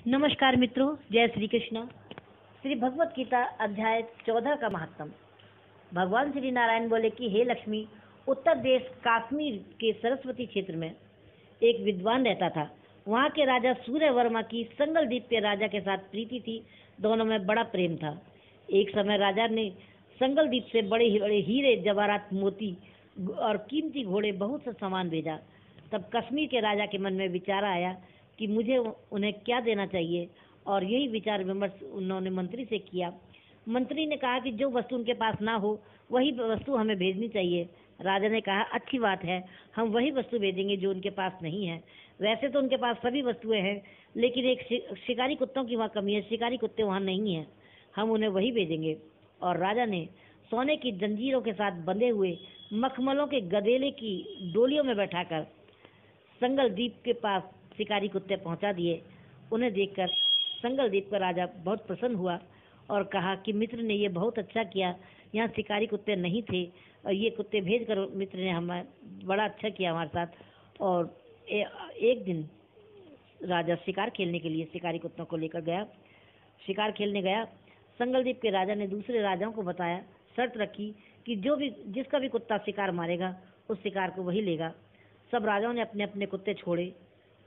नमस्कार मित्रों, जय श्री कृष्ण। श्री भगवत गीता अध्याय 14 का महात्म। भगवान श्री नारायण बोले कि हे लक्ष्मी, उत्तर देश कश्मीर के सरस्वती क्षेत्र में एक विद्वान रहता था। वहाँ के राजा सूर्यवर्मा की संगलदीप के राजा के साथ प्रीति थी। दोनों में बड़ा प्रेम था। एक समय राजा ने संगलदीप से बड़े बड़े हीरे, जवाहरात, मोती और कीमती घोड़े, बहुत सा सामान भेजा। तब कश्मीर के राजा के मन में विचार आया कि मुझे उन्हें क्या देना चाहिए, और यही विचार विमर्श उन्होंने मंत्री से किया। मंत्री ने कहा कि जो वस्तु उनके पास ना हो वही वस्तु हमें भेजनी चाहिए। राजा ने कहा, अच्छी बात है, हम वही वस्तु भेजेंगे जो उनके पास नहीं है। वैसे तो उनके पास सभी वस्तुएं हैं, लेकिन एक शिकारी कुत्तों की वहाँ कमी है। शिकारी कुत्ते वहाँ नहीं हैं, हम उन्हें वही भेजेंगे। और राजा ने सोने की जंजीरों के साथ बंधे हुए मखमलों के गधेले की डोलियों में बैठाकर संगलदीप के पास शिकारी कुत्ते पहुंचा दिए। उन्हें देखकर संगलदीप का राजा बहुत प्रसन्न हुआ और कहा कि मित्र ने ये बहुत अच्छा किया। यहाँ शिकारी कुत्ते नहीं थे और ये कुत्ते भेज कर मित्र ने हमें बड़ा अच्छा किया हमारे साथ। और एक दिन राजा शिकार खेलने के लिए शिकारी कुत्तों को लेकर गया। शिकार खेलने गया। संगलदीप के राजा ने दूसरे राजाओं को बताया, शर्त रखी कि जिसका भी कुत्ता शिकार मारेगा उस शिकार को वही लेगा। सब राजाओं ने अपने अपने कुत्ते छोड़े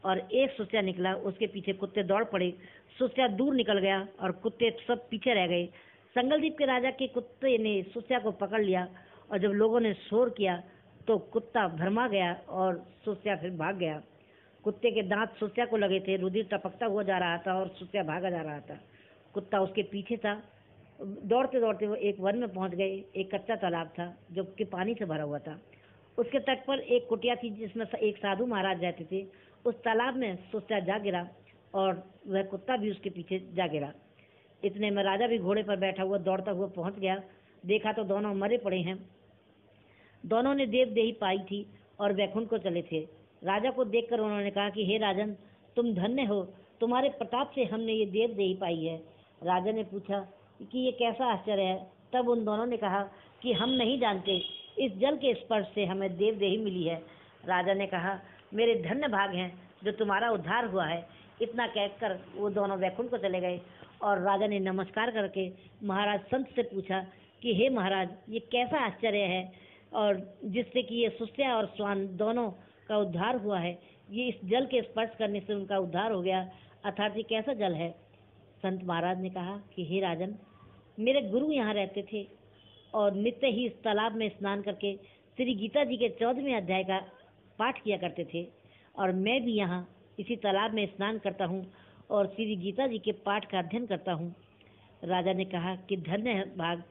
और एक सुस्या निकला, उसके पीछे कुत्ते दौड़ पड़े। सुस्या दूर निकल गया और कुत्ते सब पीछे रह गए। संगलदीप के राजा के कुत्ते ने सुस्या को पकड़ लिया और जब लोगों ने शोर किया तो कुत्ता भरमा गया और सुस्या फिर भाग गया। कुत्ते के दांत सुस्या को लगे थे, रुधिर टपकता हुआ जा रहा था और सुस्या भागा जा रहा था। कुत्ता उसके पीछे था। दौड़ते दौड़ते वो एक वन में पहुंच गए। एक कच्चा तालाब था जो कि पानी से भरा हुआ था। उसके तट पर एक कुटिया थी जिसमें एक साधु महाराज रहते थे। उस तालाब में सुस्या जा गिरा और वह कुत्ता भी उसके पीछे जा गिरा। इतने में राजा भी घोड़े पर बैठा हुआ दौड़ता हुआ पहुंच गया। देखा तो दोनों मरे पड़े हैं। दोनों ने देवदेही पाई थी और वैकुंठ को चले थे। राजा को देखकर उन्होंने कहा कि हे राजन, तुम धन्य हो, तुम्हारे प्रताप से हमने ये देवदेही पाई है। राजा ने पूछा कि ये कैसा आश्चर्य है। तब उन दोनों ने कहा कि हम नहीं जानते, इस जल के स्पर्श से हमें देवदेही मिली है। राजा ने कहा, मेरे धन्य भाग हैं जो तुम्हारा उद्धार हुआ है। इतना कहकर वो दोनों वैकुंठ को चले गए। और राजा ने नमस्कार करके महाराज संत से पूछा कि हे महाराज, ये कैसा आश्चर्य है और जिससे कि ये सुस्या और स्वान दोनों का उद्धार हुआ है। ये इस जल के स्पर्श करने से उनका उद्धार हो गया, अर्थात ये कैसा जल है। संत महाराज ने कहा कि हे राजन, मेरे गुरु यहाँ रहते थे और नित्य ही इस तालाब में स्नान करके श्री गीता जी के 14वें अध्याय का पाठ किया करते थे। और मैं भी यहाँ इसी तालाब में स्नान करता हूँ और श्री गीता जी के पाठ का अध्ययन करता हूँ। राजा ने कहा कि धन्य है भाग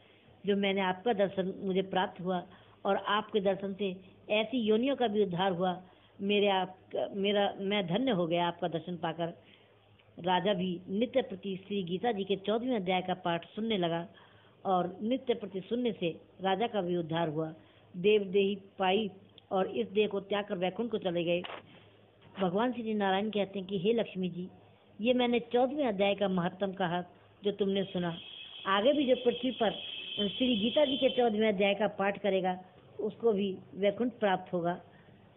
जो मैंने आपका दर्शन मुझे प्राप्त हुआ और आपके दर्शन से ऐसी योनियों का भी उद्धार हुआ। मैं धन्य हो गया आपका दर्शन पाकर। राजा भी नित्य प्रति श्री गीता जी के 14वें अध्याय का पाठ सुनने लगा और नित्य प्रति सुनने से राजा का भी उद्धार हुआ। देवदेही पाई और इस देह को त्याग कर वैकुंठ को चले गए। भगवान श्री नारायण कहते हैं कि हे लक्ष्मी जी, ये मैंने 14वें अध्याय का महत्तम कहा जो तुमने सुना। आगे भी जो पृथ्वी पर श्री गीता जी के 14वें अध्याय का पाठ करेगा उसको भी वैकुंठ प्राप्त होगा।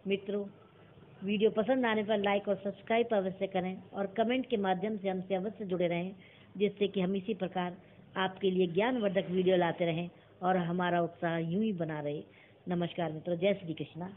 मित्रों, वीडियो पसंद आने पर लाइक और सब्सक्राइब अवश्य करें और कमेंट के माध्यम से हमसे अवश्य जुड़े रहें, जिससे कि हम इसी प्रकार आपके लिए ज्ञानवर्धक वीडियो लाते रहें और हमारा उत्साह यूं ही बना रहे। नमस्कार मित्रों, जय श्री कृष्णा।